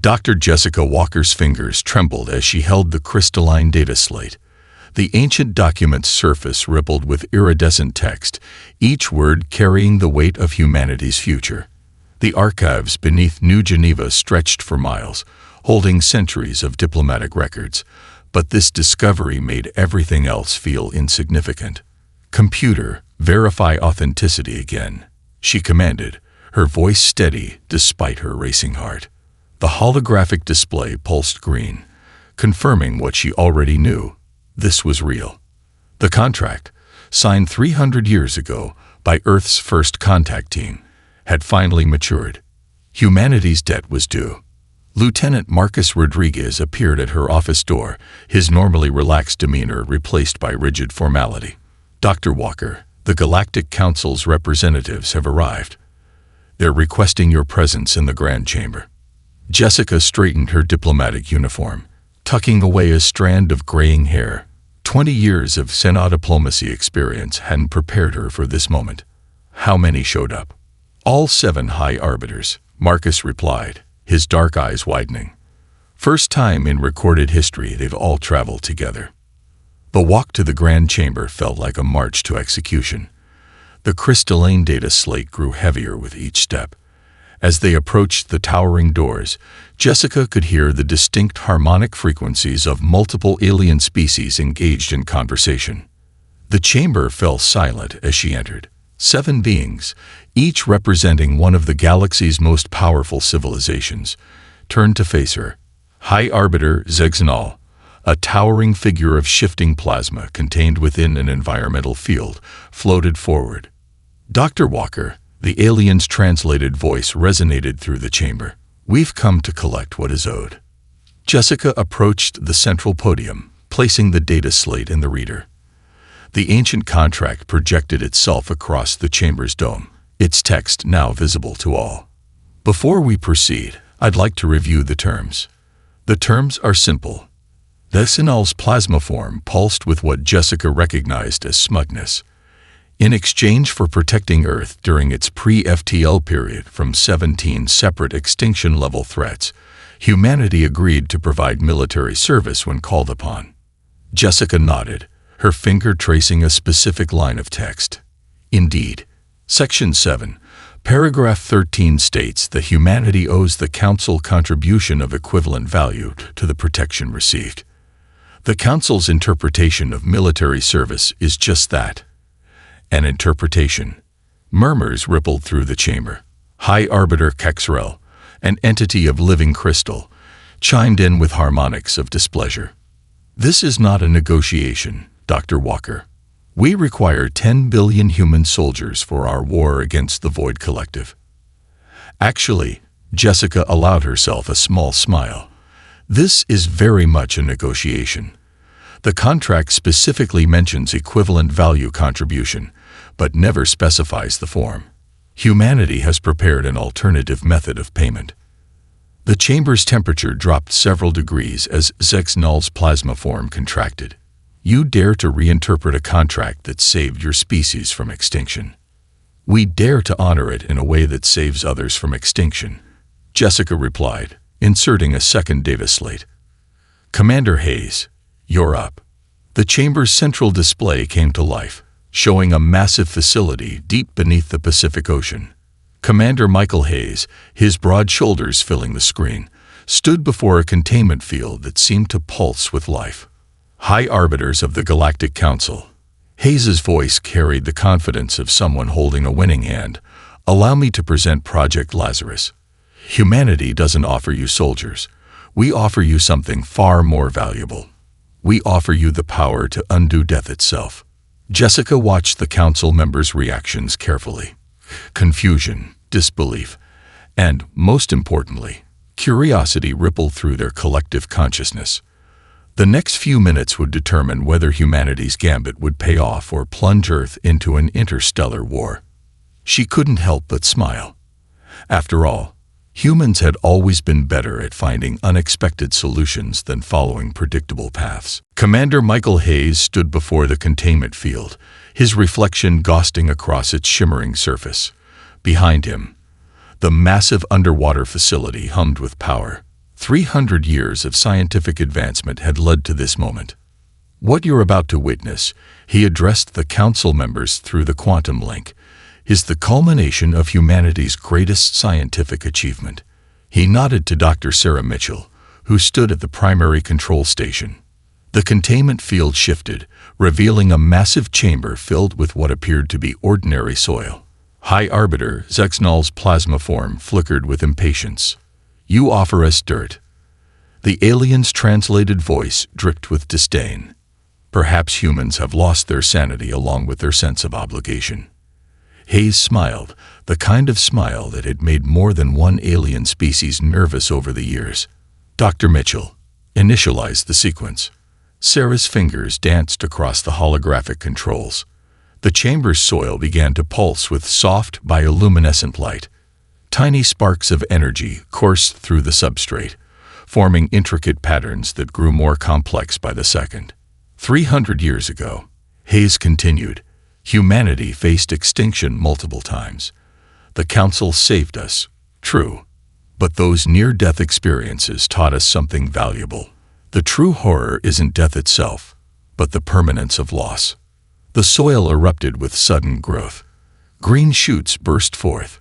Dr. Jessica Walker's fingers trembled as she held the crystalline data slate. The ancient document's surface rippled with iridescent text, each word carrying the weight of humanity's future. The archives beneath New Geneva stretched for miles, holding centuries of diplomatic records, but this discovery made everything else feel insignificant. "Computer, verify authenticity again," she commanded, her voice steady despite her racing heart. The holographic display pulsed green, confirming what she already knew. This was real. The contract, signed 300 years ago by Earth's first contact team, had finally matured. Humanity's debt was due. Lieutenant Marcus Rodriguez appeared at her office door, his normally relaxed demeanor replaced by rigid formality. "Dr. Walker, the Galactic Council's representatives have arrived. They're requesting your presence in the Grand Chamber." Jessica straightened her diplomatic uniform, tucking away a strand of graying hair. 20 years of Senate diplomacy experience hadn't prepared her for this moment. "How many showed up?" "All 7 High Arbiters," Marcus replied, his dark eyes widening. "First time in recorded history they've all traveled together." The walk to the Grand Chamber felt like a march to execution. The crystalline data slate grew heavier with each step. As they approached the towering doors, Jessica could hear the distinct harmonic frequencies of multiple alien species engaged in conversation. The chamber fell silent as she entered. 7 beings, each representing one of the galaxy's most powerful civilizations, turned to face her. High Arbiter Zegznal, a towering figure of shifting plasma contained within an environmental field, floated forward. "Dr. Walker," the alien's translated voice resonated through the chamber. "We've come to collect what is owed." Jessica approached the central podium, placing the data slate in the reader. The ancient contract projected itself across the chamber's dome, its text now visible to all. "Before we proceed, I'd like to review the terms." The terms are simple. Zegznal's plasma form pulsed with what Jessica recognized as smugness. In exchange for protecting Earth during its pre-FTL period from 17 separate extinction-level threats, humanity agreed to provide military service when called upon. Jessica nodded, her finger tracing a specific line of text. Indeed, Section 7, Paragraph 13 states that humanity owes the Council contribution of equivalent value to the protection received. The Council's interpretation of military service is just that. An interpretation. Murmurs rippled through the chamber. High Arbiter Kexrel, an entity of living crystal, chimed in with harmonics of displeasure. "This is not a negotiation, Dr. Walker. We require 10 billion human soldiers for our war against the Void Collective." Actually, Jessica allowed herself a small smile. This is very much a negotiation. The contract specifically mentions equivalent value contribution, but never specifies the form. Humanity has prepared an alternative method of payment. The chamber's temperature dropped several degrees as Zegznal's plasma form contracted. "You dare to reinterpret a contract that saved your species from extinction. We dare to honor it in a way that saves others from extinction," Jessica replied, inserting a second data slate. "Commander Hayes, you're up." The chamber's central display came to life, showing a massive facility deep beneath the Pacific Ocean. Commander Michael Hayes, his broad shoulders filling the screen, stood before a containment field that seemed to pulse with life. "High Arbiters of the Galactic Council." Hayes's voice carried the confidence of someone holding a winning hand. "Allow me to present Project Lazarus. Humanity doesn't offer you soldiers. We offer you something far more valuable. We offer you the power to undo death itself." Jessica watched the council members' reactions carefully. Confusion, disbelief, and, most importantly, curiosity rippled through their collective consciousness. The next few minutes would determine whether humanity's gambit would pay off or plunge Earth into an interstellar war. She couldn't help but smile. After all, humans had always been better at finding unexpected solutions than following predictable paths. Commander Michael Hayes stood before the containment field, his reflection ghosting across its shimmering surface. Behind him, the massive underwater facility hummed with power, 300 years of scientific advancement had led to this moment. What you're about to witness, he addressed the council members through the quantum link, is the culmination of humanity's greatest scientific achievement. He nodded to Dr. Sarah Mitchell, who stood at the primary control station. The containment field shifted, revealing a massive chamber filled with what appeared to be ordinary soil. High Arbiter Zexnal's plasma form flickered with impatience. "You offer us dirt." The alien's translated voice dripped with disdain. "Perhaps humans have lost their sanity along with their sense of obligation." Hayes smiled, the kind of smile that had made more than one alien species nervous over the years. "Dr. Mitchell, initialize the sequence." Sarah's fingers danced across the holographic controls. The chamber's soil began to pulse with soft, bioluminescent light. Tiny sparks of energy coursed through the substrate, forming intricate patterns that grew more complex by the second. 300 years ago, Hayes continued, humanity faced extinction multiple times. The Council saved us, true, but those near-death experiences taught us something valuable. The true horror isn't death itself, but the permanence of loss. The soil erupted with sudden growth. Green shoots burst forth.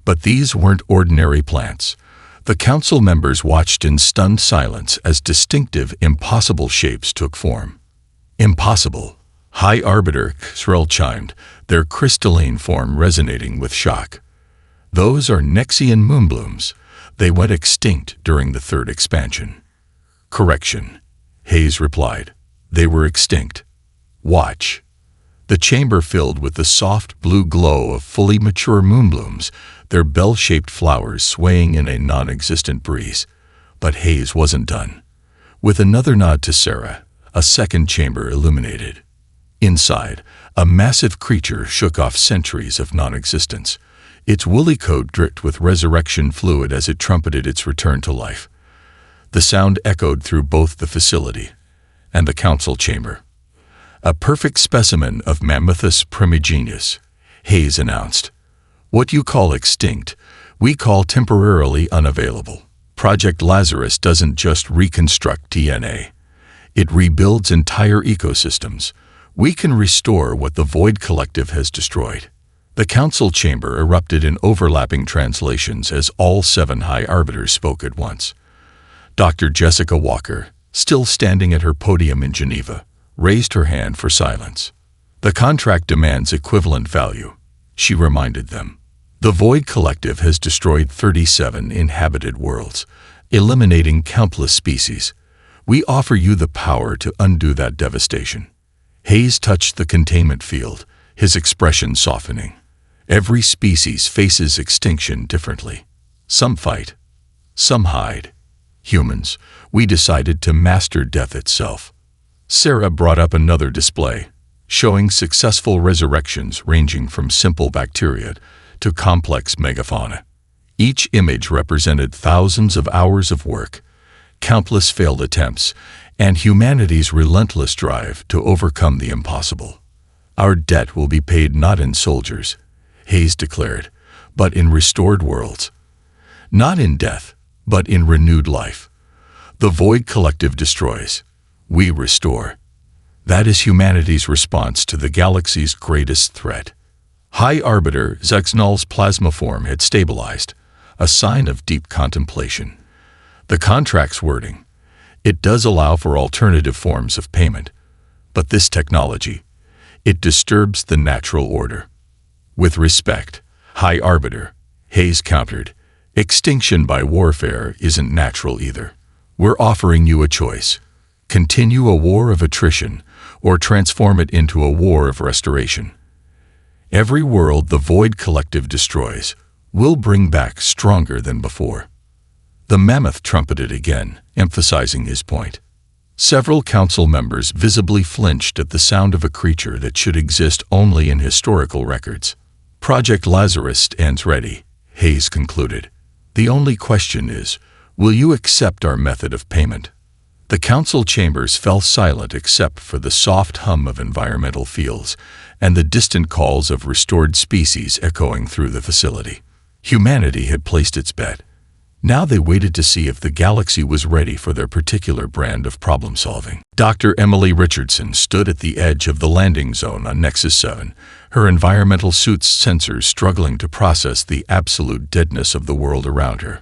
But these weren't ordinary plants. The council members watched in stunned silence as distinctive, impossible shapes took form. "Impossible," High Arbiter Xrel chimed, their crystalline form resonating with shock. "Those are Nexian moonblooms. They went extinct during the third expansion." "Correction," Hayes replied. "They were extinct. Watch." The chamber filled with the soft blue glow of fully mature moonblooms, their bell-shaped flowers swaying in a non-existent breeze. But Hayes wasn't done. With another nod to Sarah, a second chamber illuminated. Inside, a massive creature shook off centuries of non-existence. Its woolly coat dripped with resurrection fluid as it trumpeted its return to life. The sound echoed through both the facility and the council chamber. "A perfect specimen of Mammuthus primigenius," Hayes announced. "What you call extinct, we call temporarily unavailable. Project Lazarus doesn't just reconstruct DNA. It rebuilds entire ecosystems. We can restore what the Void Collective has destroyed." The council chamber erupted in overlapping translations as all 7 High Arbiters spoke at once. Dr. Jessica Walker, still standing at her podium in Geneva, raised her hand for silence. "The contract demands equivalent value," she reminded them. "The Void Collective has destroyed 37 inhabited worlds, eliminating countless species. We offer you the power to undo that devastation." Hayes touched the containment field, his expression softening. "Every species faces extinction differently. Some fight, some hide. Humans, we decided to master death itself." Sarah brought up another display, showing successful resurrections ranging from simple bacteria to complex megafauna. Each image represented thousands of hours of work, countless failed attempts, and humanity's relentless drive to overcome the impossible. "Our debt will be paid not in soldiers," Hayes declared, "but in restored worlds. Not in death, but in renewed life. The Void Collective destroys. We restore. That is humanity's response to the galaxy's greatest threat." High Arbiter Zexnal's plasma form had stabilized, a sign of deep contemplation. The contract's wording. It does allow for alternative forms of payment, but this technology, it disturbs the natural order. "With respect, High Arbiter," Hayes countered, "extinction by warfare isn't natural either. We're offering you a choice. Continue a war of attrition, or transform it into a war of restoration. Every world the Void Collective destroys will bring back stronger than before." The mammoth trumpeted again, emphasizing his point. Several council members visibly flinched at the sound of a creature that should exist only in historical records. "Project Lazarus stands ready," Hayes concluded. "The only question is, will you accept our method of payment?" The council chambers fell silent except for the soft hum of environmental fields and the distant calls of restored species echoing through the facility. Humanity had placed its bet. Now they waited to see if the galaxy was ready for their particular brand of problem-solving. Dr. Emily Richardson stood at the edge of the landing zone on Nexus 7, her environmental suit's sensors struggling to process the absolute deadness of the world around her.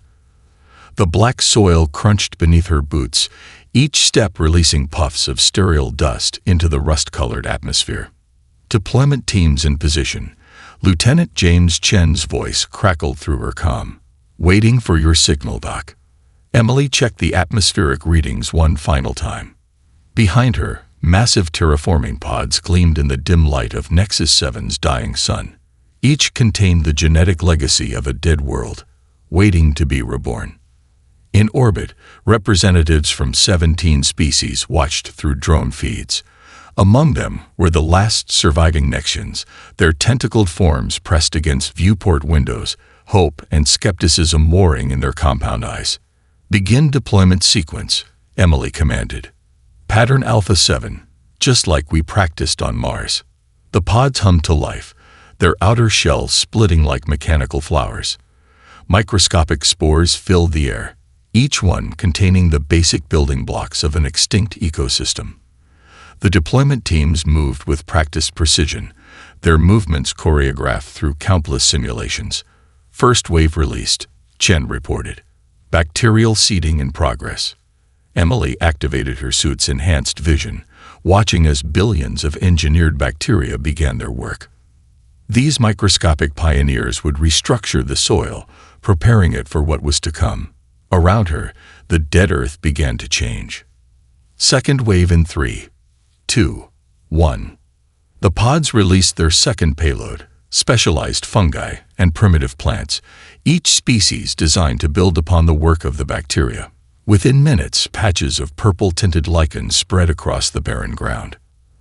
The black soil crunched beneath her boots, each step releasing puffs of sterile dust into the rust-colored atmosphere. Deployment teams in position. Lieutenant James Chen's voice crackled through her comm. Waiting for your signal, Doc. Emily checked the atmospheric readings one final time. Behind her, massive terraforming pods gleamed in the dim light of Nexus 7's dying sun. Each contained the genetic legacy of a dead world, waiting to be reborn. In orbit, representatives from 17 species watched through drone feeds. Among them were the last surviving Nexians, their tentacled forms pressed against viewport windows, hope and skepticism warring in their compound eyes. Begin deployment sequence, Emily commanded. Pattern Alpha 7, just like we practiced on Mars. The pods hummed to life, their outer shells splitting like mechanical flowers. Microscopic spores filled the air, each one containing the basic building blocks of an extinct ecosystem. The deployment teams moved with practiced precision, their movements choreographed through countless simulations. First wave released, Chen reported. Bacterial seeding in progress. Emily activated her suit's enhanced vision, watching as billions of engineered bacteria began their work. These microscopic pioneers would restructure the soil, preparing it for what was to come. Around her, the dead earth began to change. Second wave in 3, 2, 1. The pods released their second payload, specialized fungi and primitive plants, each species designed to build upon the work of the bacteria. Within minutes, patches of purple-tinted lichens spread across the barren ground.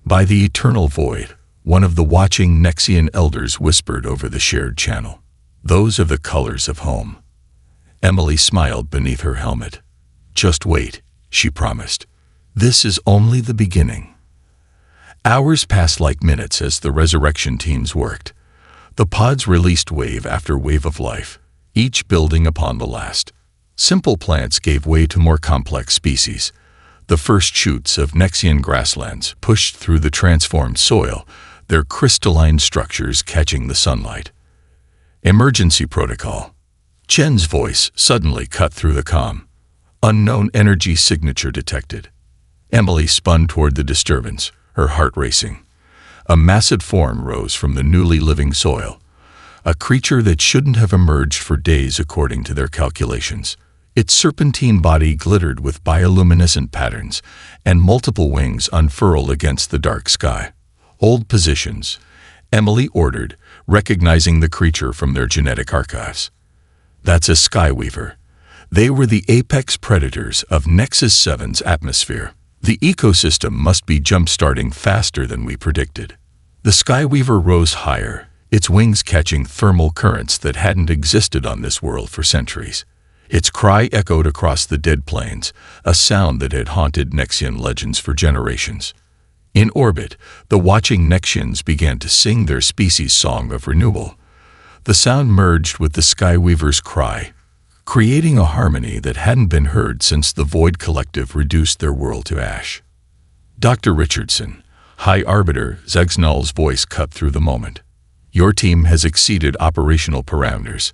By the eternal void, one of the watching Nexian elders whispered over the shared channel. Those are the colors of home. Emily smiled beneath her helmet. Just wait, she promised. This is only the beginning. Hours passed like minutes as the resurrection teams worked. The pods released wave after wave of life, each building upon the last. Simple plants gave way to more complex species. The first shoots of Nexian grasslands pushed through the transformed soil, their crystalline structures catching the sunlight. Emergency protocol. Chen's voice suddenly cut through the comm. Unknown energy signature detected. Emily spun toward the disturbance, her heart racing. A massive form rose from the newly living soil, a creature that shouldn't have emerged for days according to their calculations. Its serpentine body glittered with bioluminescent patterns, and multiple wings unfurled against the dark sky. Hold positions, Emily ordered, recognizing the creature from their genetic archives. That's a Skyweaver. They were the apex predators of Nexus 7's atmosphere. The ecosystem must be jump-starting faster than we predicted. The Skyweaver rose higher, its wings catching thermal currents that hadn't existed on this world for centuries. Its cry echoed across the dead plains, a sound that had haunted Nexian legends for generations. In orbit, the watching Nexians began to sing their species' song of renewal. The sound merged with the Skyweaver's cry, creating a harmony that hadn't been heard since the Void Collective reduced their world to ash. Dr. Richardson, High Arbiter Zegnal's voice cut through the moment. Your team has exceeded operational parameters.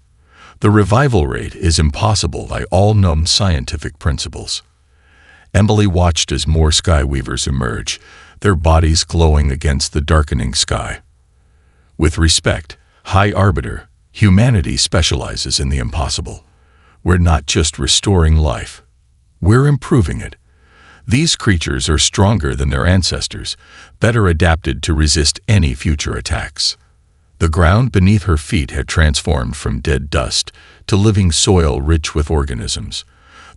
The revival rate is impossible by all known scientific principles. Emily watched as more Skyweavers emerge, their bodies glowing against the darkening sky. With respect, High Arbiter, humanity specializes in the impossible. We're not just restoring life. We're improving it. These creatures are stronger than their ancestors, better adapted to resist any future attacks. The ground beneath her feet had transformed from dead dust to living soil rich with organisms.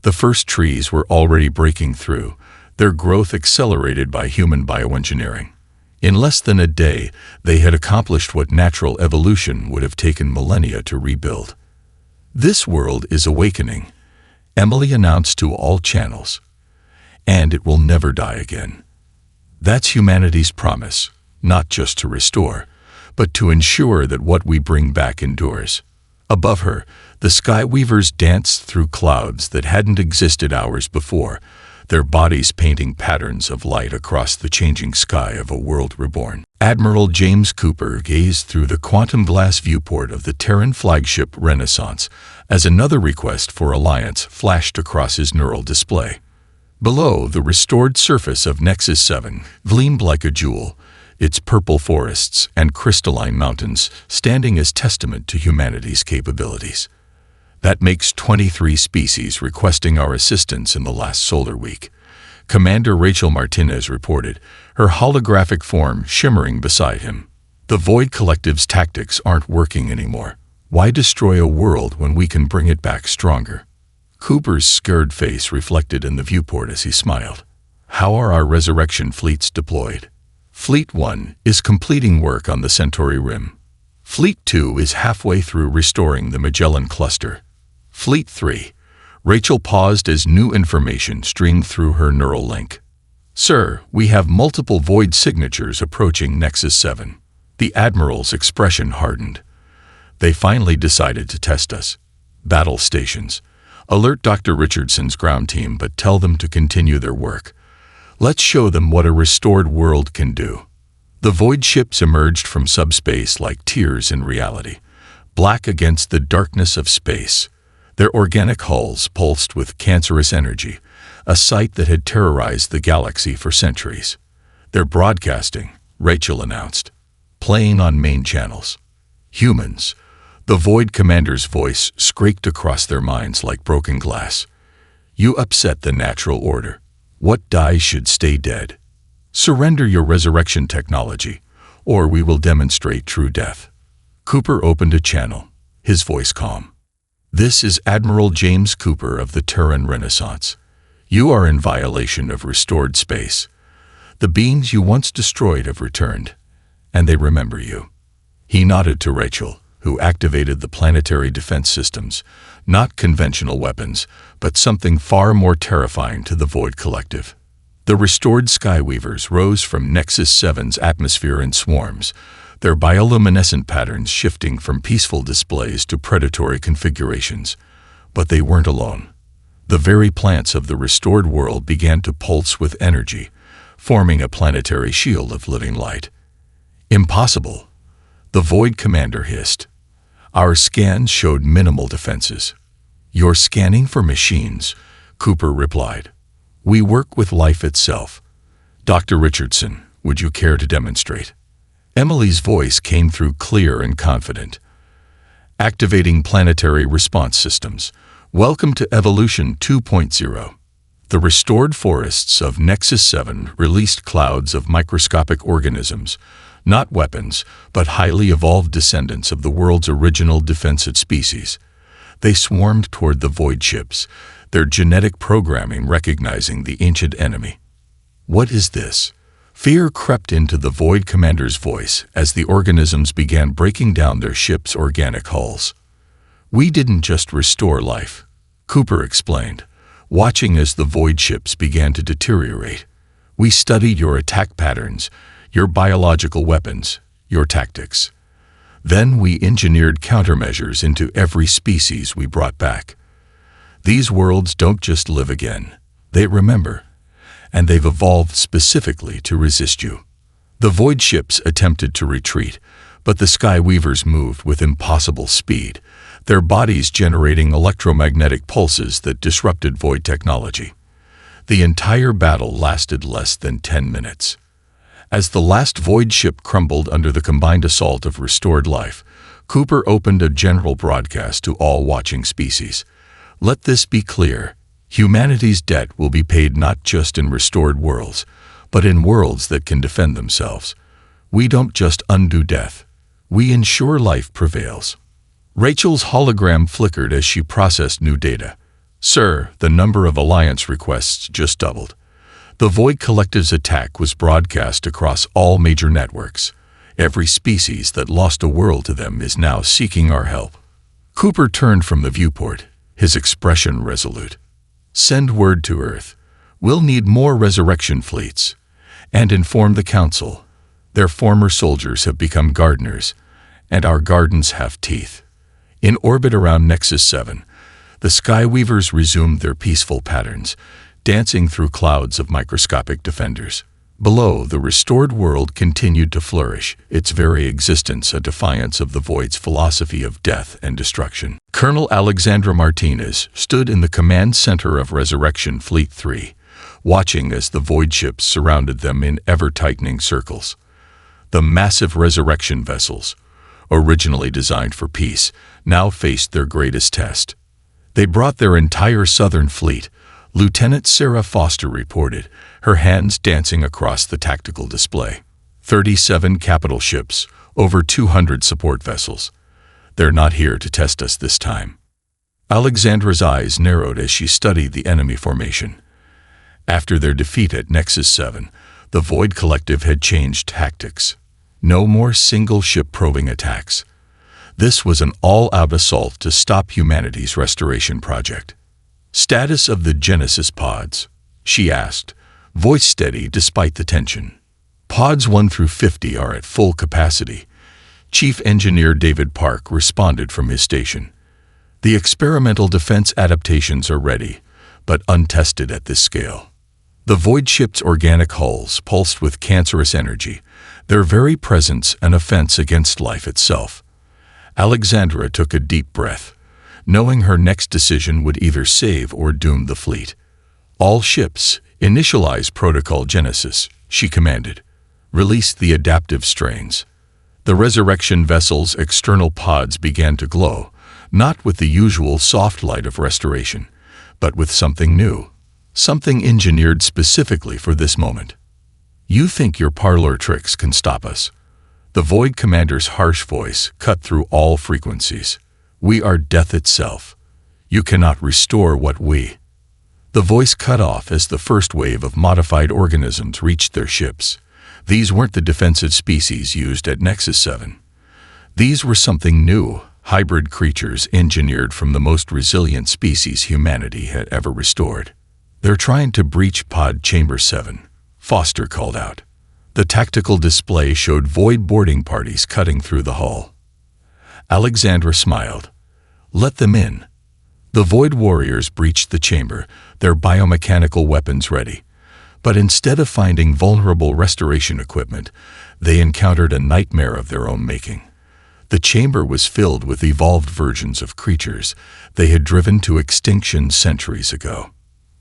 The first trees were already breaking through, their growth accelerated by human bioengineering. In less than a day, they had accomplished what natural evolution would have taken millennia to rebuild. This world is awakening, Emily announced to all channels. And it will never die again. That's humanity's promise, not just to restore, but to ensure that what we bring back endures. Above her, The Skyweavers danced through clouds that hadn't existed hours before, their bodies painting patterns of light across the changing sky of a world reborn. Admiral James Cooper gazed through the quantum glass viewport of the Terran flagship Renaissance as another request for alliance flashed across his neural display. Below, the restored surface of Nexus 7 gleamed like a jewel, its purple forests and crystalline mountains standing as testament to humanity's capabilities. That makes 23 species requesting our assistance in the last solar week, Commander Rachel Martinez reported, her holographic form shimmering beside him. The Void Collective's tactics aren't working anymore. Why destroy a world when we can bring it back stronger? Cooper's scared face reflected in the viewport as he smiled. How are our resurrection fleets deployed? Fleet 1 is completing work on the Centauri Rim. Fleet 2 is halfway through restoring the Magellan Cluster. Fleet 3. Rachel paused as new information streamed through her neural link. Sir, we have multiple void signatures approaching Nexus 7. The Admiral's expression hardened. They finally decided to test us. Battle stations. Alert Dr. Richardson's ground team, but tell them to continue their work. Let's show them what a restored world can do. The void ships emerged from subspace like tears in reality, black against the darkness of space. Their organic hulls pulsed with cancerous energy, a sight that had terrorized the galaxy for centuries. They're broadcasting, Rachel announced, playing on main channels. Humans. The Void Commander's voice scraped across their minds like broken glass. You upset the natural order. What dies should stay dead. Surrender your resurrection technology, or we will demonstrate true death. Cooper opened a channel, his voice calm. This is Admiral James Cooper of the Terran Renaissance. You are in violation of restored space. The beings you once destroyed have returned, and they remember you. He nodded to Rachel, who activated the planetary defense systems, not conventional weapons, but something far more terrifying to the Void Collective. The restored Skyweavers rose from Nexus 7's atmosphere in swarms, their bioluminescent patterns shifting from peaceful displays to predatory configurations. But they weren't alone. The very plants of the restored world began to pulse with energy, forming a planetary shield of living light. Impossible, the Void Commander hissed. Our scans showed minimal defenses. You're scanning for machines, Cooper replied. We work with life itself. Dr. Richardson, would you care to demonstrate? Emily's voice came through clear and confident. Activating planetary response systems. Welcome to Evolution 2.0. The restored forests of Nexus 7 released clouds of microscopic organisms, not weapons, but highly evolved descendants of the world's original defensive species. They swarmed toward the void ships, their genetic programming recognizing the ancient enemy. What is this? Fear crept into the Void Commander's voice as the organisms began breaking down their ship's organic hulls. We didn't just restore life, Cooper explained, watching as the void ships began to deteriorate. We studied your attack patterns, your biological weapons, your tactics. Then we engineered countermeasures into every species we brought back. These worlds don't just live again, they remember. And they've evolved specifically to resist you. The void ships attempted to retreat, but the Skyweavers moved with impossible speed, their bodies generating electromagnetic pulses that disrupted void technology. The entire battle lasted less than 10 minutes. As the last void ship crumbled under the combined assault of restored life, Cooper opened a general broadcast to all watching species. Let this be clear. Humanity's debt will be paid not just in restored worlds, but in worlds that can defend themselves. We don't just undo death. We ensure life prevails. Rachel's hologram flickered as she processed new data. Sir, the number of alliance requests just doubled. The Void Collective's attack was broadcast across all major networks. Every species that lost a world to them is now seeking our help. Cooper turned from the viewport, his expression resolute. Send word to Earth. We'll need more resurrection fleets. And inform the Council. Their former soldiers have become gardeners, and our gardens have teeth. In orbit around Nexus 7, the Skyweavers resumed their peaceful patterns, dancing through clouds of microscopic defenders. Below, the restored world continued to flourish, its very existence a defiance of the Void's philosophy of death and destruction. Colonel Alexandra Martinez stood in the command center of Resurrection Fleet 3, watching as the Void ships surrounded them in ever-tightening circles. The massive Resurrection vessels, originally designed for peace, now faced their greatest test. They brought their entire southern fleet, Lieutenant Sarah Foster reported, her hands dancing across the tactical display. 37 capital ships, over 200 support vessels. They're not here to test us this time. Alexandra's eyes narrowed as she studied the enemy formation. After their defeat at Nexus 7, the Void Collective had changed tactics. No more single-ship probing attacks. This was an all-out assault to stop humanity's restoration project. "Status of the Genesis pods?" she asked, voice steady despite the tension. "Pods 1 through 50 are at full capacity," Chief Engineer David Park responded from his station. "The experimental defense adaptations are ready, but untested at this scale." The Void ship's organic hulls pulsed with cancerous energy, their very presence an offense against life itself. Alexandra took a deep breath, knowing her next decision would either save or doom the fleet. "All ships, initialize Protocol Genesis," she commanded. "Release the adaptive strains." The Resurrection vessel's external pods began to glow, not with the usual soft light of restoration, but with something new, something engineered specifically for this moment. "You think your parlor tricks can stop us?" The Void Commander's harsh voice cut through all frequencies. "We are death itself. You cannot restore what we—" The voice cut off as the first wave of modified organisms reached their ships. These weren't the defensive species used at Nexus 7. These were something new, hybrid creatures engineered from the most resilient species humanity had ever restored. "They're trying to breach Pod Chamber 7, Foster called out. The tactical display showed Void boarding parties cutting through the hull. Alexandra smiled. "Let them in." The Void warriors breached the chamber, their biomechanical weapons ready. But instead of finding vulnerable restoration equipment, they encountered a nightmare of their own making. The chamber was filled with evolved versions of creatures they had driven to extinction centuries ago.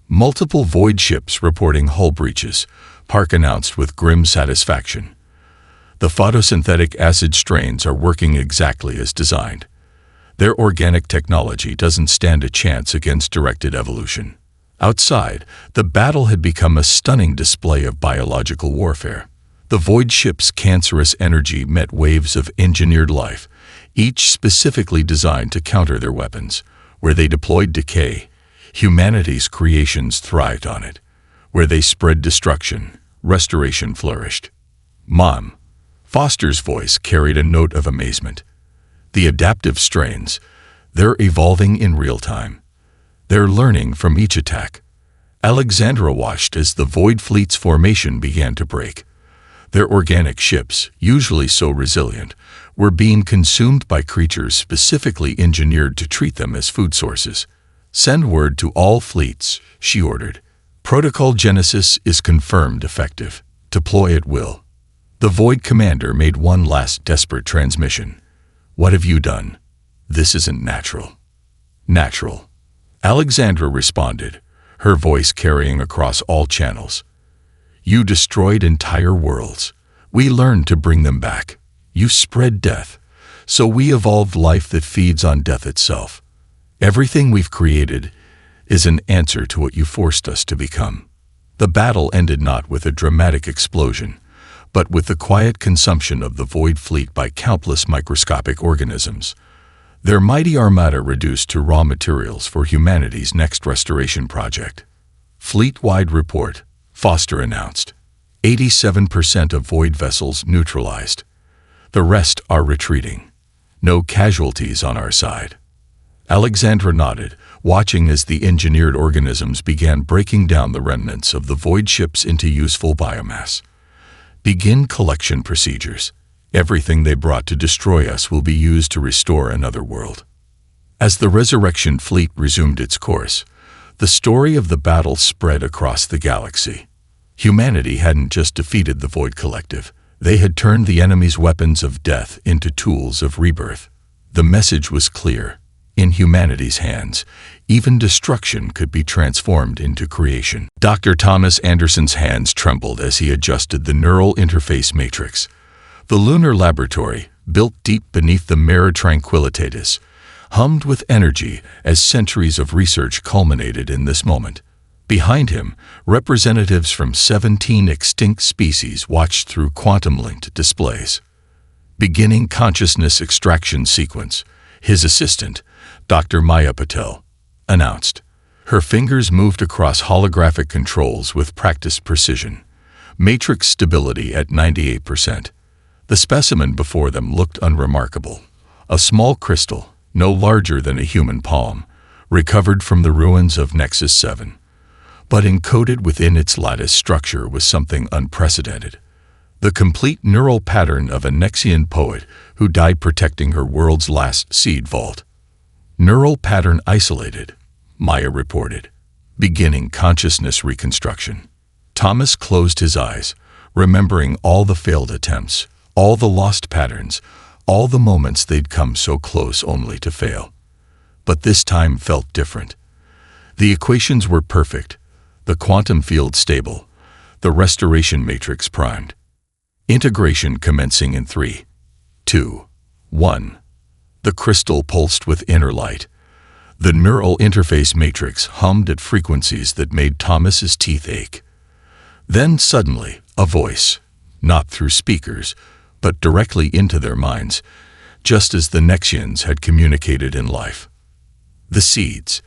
Multiple Void ships reporting hull breaches, Park announced with grim satisfaction. "The photosynthetic acid strains are working exactly as designed. Their organic technology doesn't stand a chance against directed evolution." Outside, the battle had become a stunning display of biological warfare. The Void ship's cancerous energy met waves of engineered life, each specifically designed to counter their weapons. Where they deployed decay, humanity's creations thrived on it. Where they spread destruction, restoration flourished. "Mom," Foster's voice carried a note of amazement. "The adaptive strains, they're evolving in real time. They're learning from each attack." Alexandra watched as the Void fleet's formation began to break. Their organic ships, usually so resilient, were being consumed by creatures specifically engineered to treat them as food sources. "Send word to all fleets," she ordered. "Protocol Genesis is confirmed effective. Deploy at will." The Void commander made one last desperate transmission. "What have you done? This isn't natural." "Natural," Alexandra responded, her voice carrying across all channels. "You destroyed entire worlds. We learned to bring them back. You spread death, so we evolved life that feeds on death itself. Everything we've created is an answer to what you forced us to become." The battle ended not with a dramatic explosion, but with the quiet consumption of the Void fleet by countless microscopic organisms. Their mighty armada reduced to raw materials for humanity's next restoration project. "Fleet-wide report," Foster announced. 87% of Void vessels neutralized. The rest are retreating. No casualties on our side. Alexandra nodded, watching as the engineered organisms began breaking down the remnants of the Void ships into useful biomass. "Begin collection procedures. Everything they brought to destroy us will be used to restore another world." As the resurrection fleet resumed its course, the story of the battle spread across the galaxy. Humanity hadn't just defeated the Void Collective. They had turned the enemy's weapons of death into tools of rebirth. The message was clear. In humanity's hands, even destruction could be transformed into creation. Dr. Thomas Anderson's hands trembled as he adjusted the neural interface matrix. The lunar laboratory, built deep beneath the Mare Tranquillitatis, hummed with energy as centuries of research culminated in this moment. Behind him, representatives from 17 extinct species watched through quantum-linked displays. Beginning consciousness extraction sequence, his assistant, Dr. Maya Patel, announced. Her fingers moved across holographic controls with practiced precision. Matrix stability at 98%. The specimen before them looked unremarkable. A small crystal, no larger than a human palm, recovered from the ruins of Nexus 7. But encoded within its lattice structure was something unprecedented. The complete neural pattern of a Nexian poet who died protecting her world's last seed vault. Neural pattern isolated, Maya reported. Beginning consciousness reconstruction. Thomas closed his eyes, remembering all the failed attempts, all the lost patterns, all the moments they'd come so close only to fail. But this time felt different. The equations were perfect, the quantum field stable, the restoration matrix primed. Integration commencing in 3, 2, 1. The crystal pulsed with inner light. The neural interface matrix hummed at frequencies that made Thomas's teeth ache. Then suddenly, a voice, not through speakers, but directly into their minds, just as the Nexians had communicated in life. The seeds.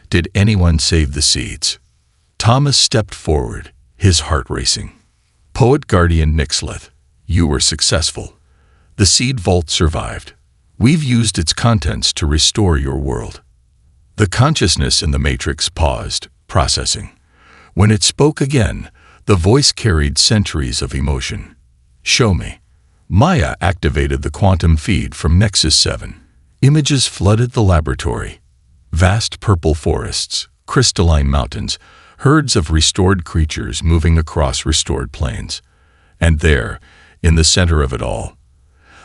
Did anyone save the seeds? Thomas stepped forward, his heart racing. Poet Guardian Nixleth, you were successful. The seed vault survived. We've used its contents to restore your world. The consciousness in the matrix paused, processing. When it spoke again, the voice carried centuries of emotion. Show me. Maya activated the quantum feed from Nexus 7. Images flooded the laboratory. Vast purple forests, crystalline mountains, herds of restored creatures moving across restored plains. And there, in the center of it all,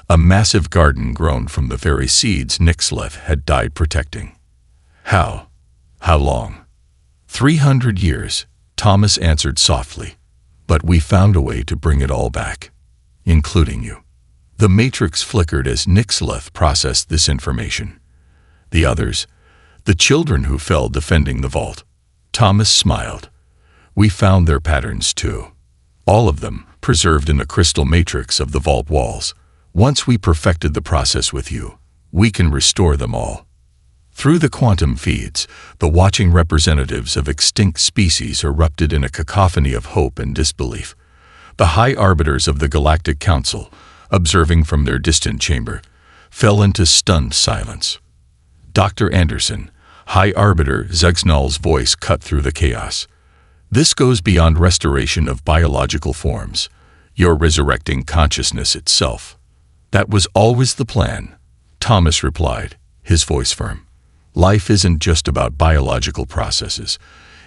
a massive garden grown from the very seeds Nixleth had died protecting. How? How long? 300 years, Thomas answered softly. But we found a way to bring it all back, including you. The matrix flickered as Nixleth processed this information. The others, the children who fell defending the vault. Thomas smiled. We found their patterns too. All of them, preserved in the crystal matrix of the vault walls. Once we perfected the process with you, we can restore them all. Through the quantum feeds, the watching representatives of extinct species erupted in a cacophony of hope and disbelief. The high arbiters of the Galactic Council, observing from their distant chamber, fell into stunned silence. Dr. Anderson, High Arbiter Zegnal's voice cut through the chaos. This goes beyond restoration of biological forms. You're resurrecting consciousness itself. That was always the plan, Thomas replied, his voice firm. Life isn't just about biological processes.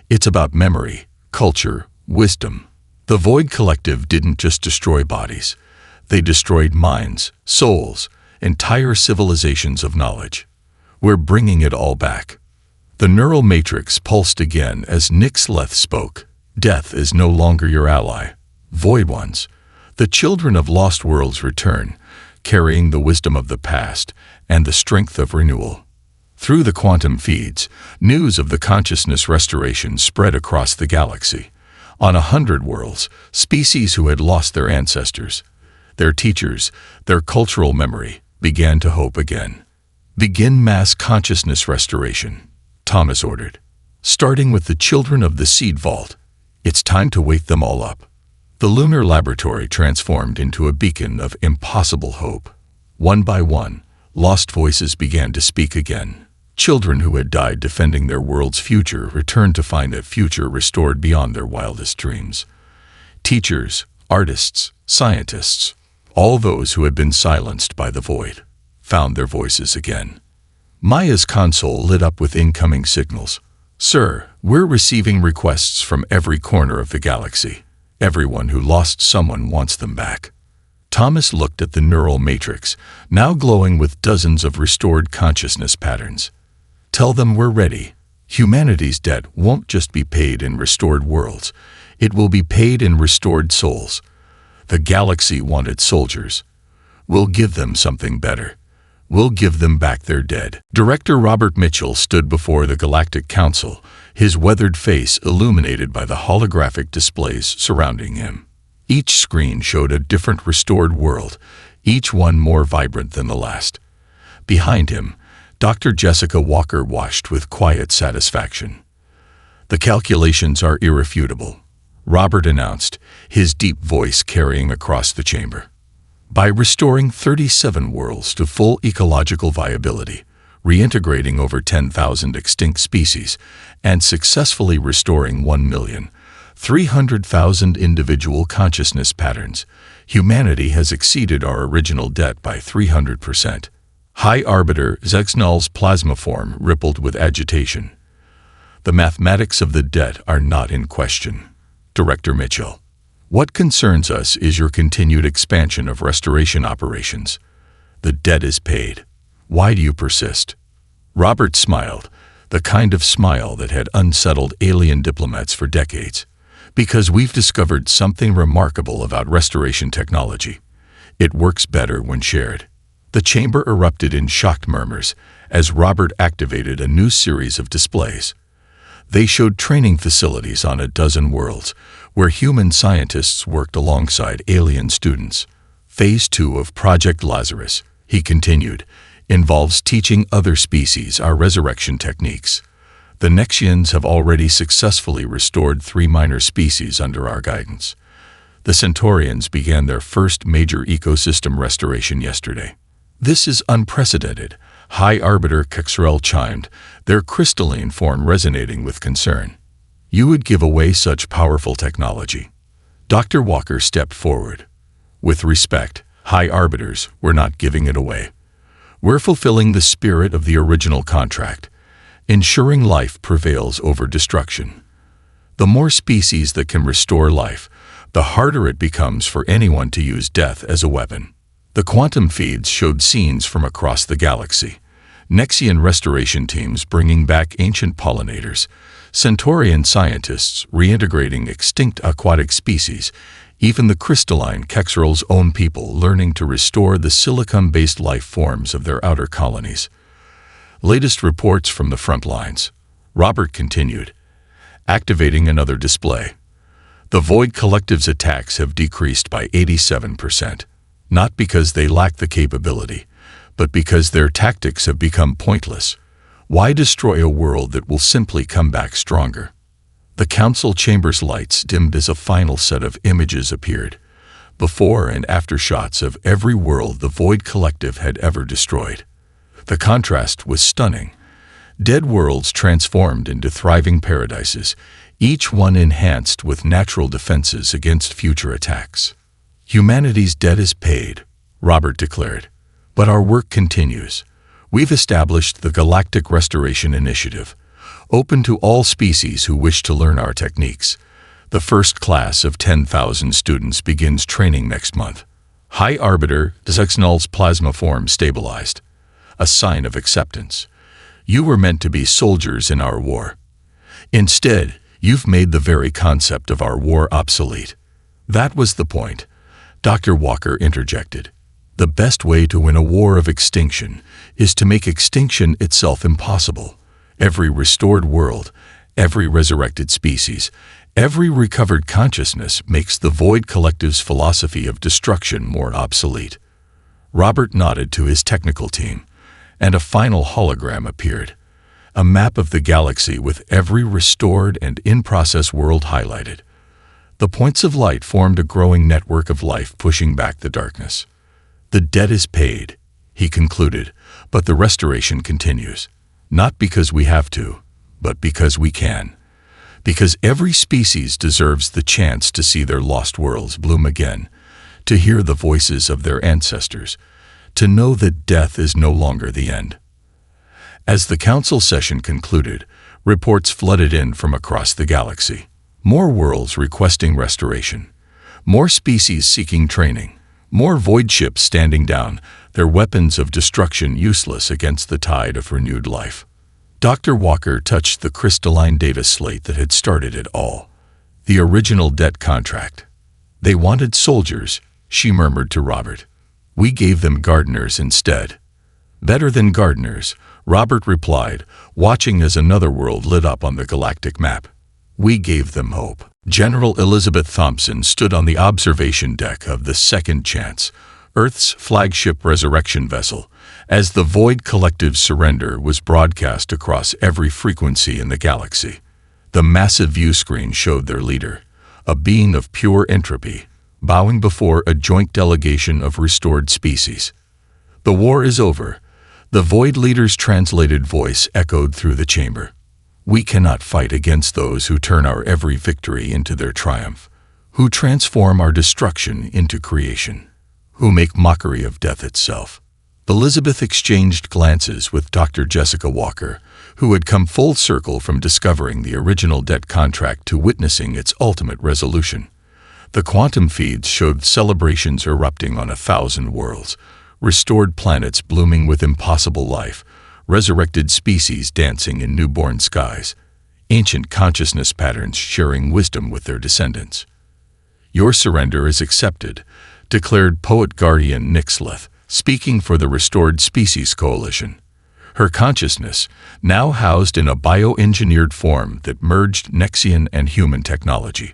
It's about memory, culture, wisdom. The Void Collective didn't just destroy bodies. They destroyed minds, souls, entire civilizations of knowledge. We're bringing it all back. The neural matrix pulsed again as Nixleth spoke. Death is no longer your ally. Void ones, the children of lost worlds return, carrying the wisdom of the past and the strength of renewal. Through the quantum feeds, news of the consciousness restoration spread across the galaxy. On 100 worlds, species who had lost their ancestors, their teachers, their cultural memory, began to hope again. Begin mass consciousness restoration, Thomas ordered. Starting with the children of the seed vault, it's time to wake them all up. The lunar laboratory transformed into a beacon of impossible hope. One by one, lost voices began to speak again. Children who had died defending their world's future returned to find that future restored beyond their wildest dreams. Teachers, artists, scientists, all those who had been silenced by the void, found their voices again. Maya's console lit up with incoming signals. "Sir, we're receiving requests from every corner of the galaxy. Everyone who lost someone wants them back." Thomas looked at the neural matrix, now glowing with dozens of restored consciousness patterns. "Tell them we're ready. Humanity's debt won't just be paid in restored worlds. It will be paid in restored souls. The galaxy wanted soldiers. We'll give them something better. We'll give them back their dead." Director Robert Mitchell stood before the Galactic Council, his weathered face illuminated by the holographic displays surrounding him. Each screen showed a different restored world, each one more vibrant than the last. Behind him, Dr. Jessica Walker watched with quiet satisfaction. "The calculations are irrefutable," Robert announced, his deep voice carrying across the chamber. "By restoring 37 worlds to full ecological viability, reintegrating over 10,000 extinct species, and successfully restoring 1,300,000 individual consciousness patterns, humanity has exceeded our original debt by 300%. High Arbiter Zexnal's plasma form rippled with agitation. "The mathematics of the debt are not in question, Director Mitchell. What concerns us is your continued expansion of restoration operations. The debt is paid. Why do you persist?" Robert smiled, the kind of smile that had unsettled alien diplomats for decades. "Because we've discovered something remarkable about restoration technology. It works better when shared." The chamber erupted in shocked murmurs as Robert activated a new series of displays. They showed training facilities on a dozen worlds, where human scientists worked alongside alien students. "Phase 2 of Project Lazarus," he continued, "involves teaching other species our resurrection techniques. The Nexians have already successfully restored 3 minor species under our guidance. The Centaurians began their first major ecosystem restoration yesterday. This is unprecedented," High Arbiter Kexrel chimed, their crystalline form resonating with concern. "You would give away such powerful technology?" Dr. Walker stepped forward. "With respect, High Arbiters, we're not giving it away. We're fulfilling the spirit of the original contract, ensuring life prevails over destruction. The more species that can restore life, the harder it becomes for anyone to use death as a weapon." The quantum feeds showed scenes from across the galaxy. Nexian restoration teams bringing back ancient pollinators, Centaurian scientists reintegrating extinct aquatic species, even the crystalline Kexrel's own people learning to restore the silicon-based life forms of their outer colonies. Latest reports from the front lines. Robert continued, activating another display. The Void Collective's attacks have decreased by 87%. Not because they lack the capability, but because their tactics have become pointless. Why destroy a world that will simply come back stronger? The council chamber's lights dimmed as a final set of images appeared, before and after shots of every world the Void Collective had ever destroyed. The contrast was stunning. Dead worlds transformed into thriving paradises, each one enhanced with natural defenses against future attacks. "Humanity's debt is paid," Robert declared. "But our work continues. We've established the Galactic Restoration Initiative, open to all species who wish to learn our techniques. The first class of 10,000 students begins training next month." High Arbiter Zexnal's plasma form stabilized, a sign of acceptance. "You were meant to be soldiers in our war. Instead, you've made the very concept of our war obsolete." "That was the point," Dr. Walker interjected. "The best way to win a war of extinction is to make extinction itself impossible. Every restored world, every resurrected species, every recovered consciousness makes the Void Collective's philosophy of destruction more obsolete." Robert nodded to his technical team, and a final hologram appeared, a map of the galaxy with every restored and in-process world highlighted. The points of light formed a growing network of life pushing back the darkness. "The debt is paid," he concluded, "but the restoration continues. Not because we have to, but because we can. Because every species deserves the chance to see their lost worlds bloom again, to hear the voices of their ancestors, to know that death is no longer the end." As the council session concluded, reports flooded in from across the galaxy. More worlds requesting restoration. More species seeking training. More void ships standing down, their weapons of destruction useless against the tide of renewed life. Dr. Walker touched the crystalline data slate that had started it all. The original debt contract. They wanted soldiers, she murmured to Robert. We gave them gardeners instead. Better than gardeners, Robert replied, watching as another world lit up on the galactic map. We gave them hope. General Elizabeth Thompson stood on the observation deck of the Second Chance, Earth's flagship resurrection vessel, as the Void Collective's surrender was broadcast across every frequency in the galaxy. The massive view screen showed their leader, a being of pure entropy, bowing before a joint delegation of restored species. The war is over. The Void Leader's translated voice echoed through the chamber. We cannot fight against those who turn our every victory into their triumph, who transform our destruction into creation, who make mockery of death itself. Elizabeth exchanged glances with Dr. Jessica Walker, who had come full circle from discovering the original debt contract to witnessing its ultimate resolution. The quantum feeds showed celebrations erupting on 1,000 worlds, restored planets blooming with impossible life, resurrected species dancing in newborn skies, ancient consciousness patterns sharing wisdom with their descendants. Your surrender is accepted, declared poet guardian Nixleth, speaking for the Restored Species Coalition. Her consciousness, now housed in a bioengineered form that merged Nexian and human technology,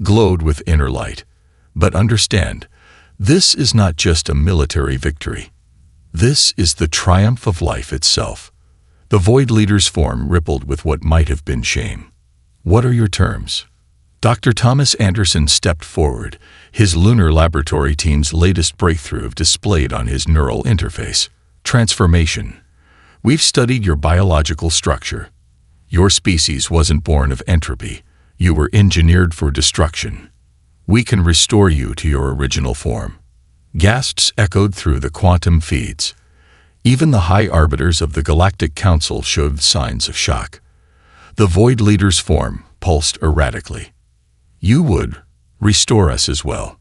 glowed with inner light. But understand, this is not just a military victory. This is the triumph of life itself. The Void Leader's form rippled with what might have been shame. What are your terms? Dr. Thomas Anderson stepped forward, his lunar laboratory team's latest breakthrough displayed on his neural interface. Transformation. We've studied your biological structure. Your species wasn't born of entropy. You were engineered for destruction. We can restore you to your original form. Gasps echoed through the quantum feeds. Even the high arbiters of the Galactic Council showed signs of shock. The Void Leader's form pulsed erratically. You would restore us as well.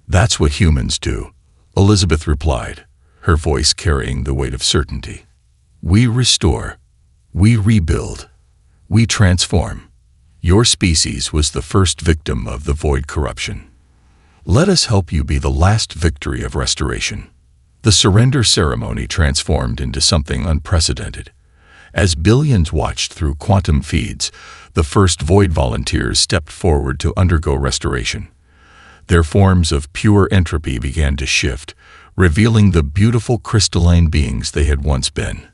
That's what humans do, Elizabeth replied, her voice carrying the weight of certainty. We restore. We rebuild. We transform. Your species was the first victim of the void corruption. Let us help you be the last victory of restoration. The surrender ceremony transformed into something unprecedented. As billions watched through quantum feeds, the first Void volunteers stepped forward to undergo restoration. Their forms of pure entropy began to shift, revealing the beautiful crystalline beings they had once been.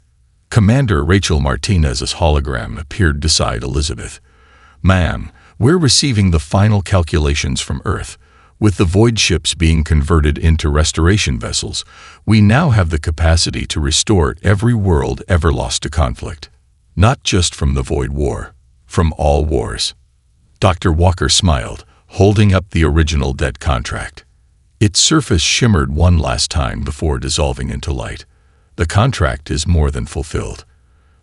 Commander Rachel Martinez's hologram appeared beside Elizabeth. Ma'am, we're receiving the final calculations from Earth. With the Void ships being converted into restoration vessels, we now have the capacity to restore every world ever lost to conflict. Not just from the Void War, from all wars. Dr. Walker smiled, holding up the original debt contract. Its surface shimmered one last time before dissolving into light. The contract is more than fulfilled.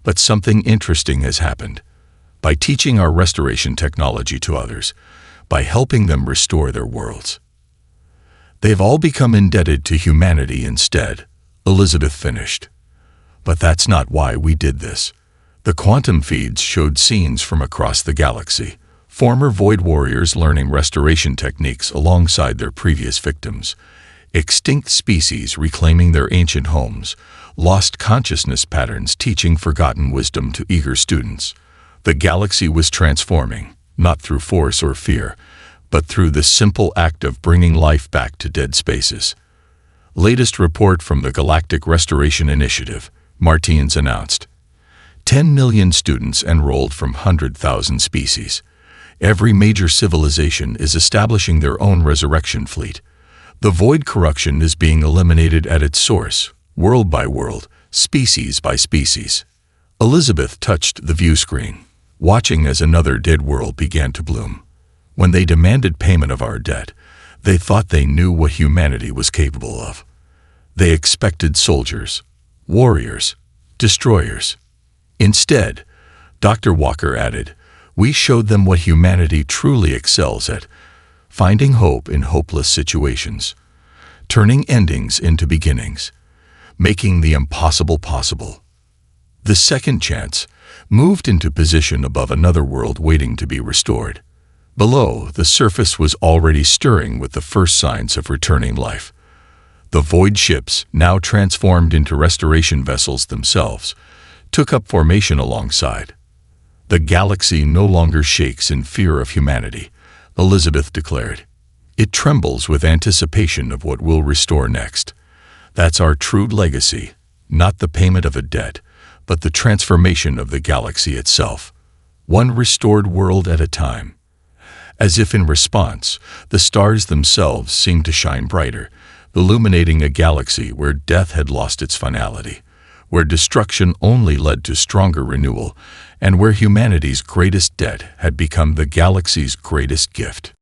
But something interesting has happened. By teaching our restoration technology to others, by helping them restore their worlds, they've all become indebted to humanity instead, Elizabeth finished. But that's not why we did this. The quantum feeds showed scenes from across the galaxy, former Void warriors learning restoration techniques alongside their previous victims, extinct species reclaiming their ancient homes, lost consciousness patterns teaching forgotten wisdom to eager students. The galaxy was transforming, not through force or fear, but through the simple act of bringing life back to dead spaces. Latest report from the Galactic Restoration Initiative, Martins announced. 10 million students enrolled from 100,000 species. Every major civilization is establishing their own resurrection fleet. The Void corruption is being eliminated at its source, world by world, species by species. Elizabeth touched the view screen, watching as another dead world began to bloom. When they demanded payment of our debt, they thought they knew what humanity was capable of. They expected soldiers, warriors, destroyers. Instead, Dr. Walker added, we showed them what humanity truly excels at, finding hope in hopeless situations, turning endings into beginnings, making the impossible possible. The second chance moved into position above another world waiting to be restored. Below, the surface was already stirring with the first signs of returning life. The void ships, now transformed into restoration vessels themselves, took up formation alongside. The galaxy no longer shakes in fear of humanity, Elizabeth declared. It trembles with anticipation of what will restore next. That's our true legacy, not the payment of a debt, but the transformation of the galaxy itself, one restored world at a time. As if in response, the stars themselves seemed to shine brighter, illuminating a galaxy where death had lost its finality, where destruction only led to stronger renewal, and where humanity's greatest debt had become the galaxy's greatest gift.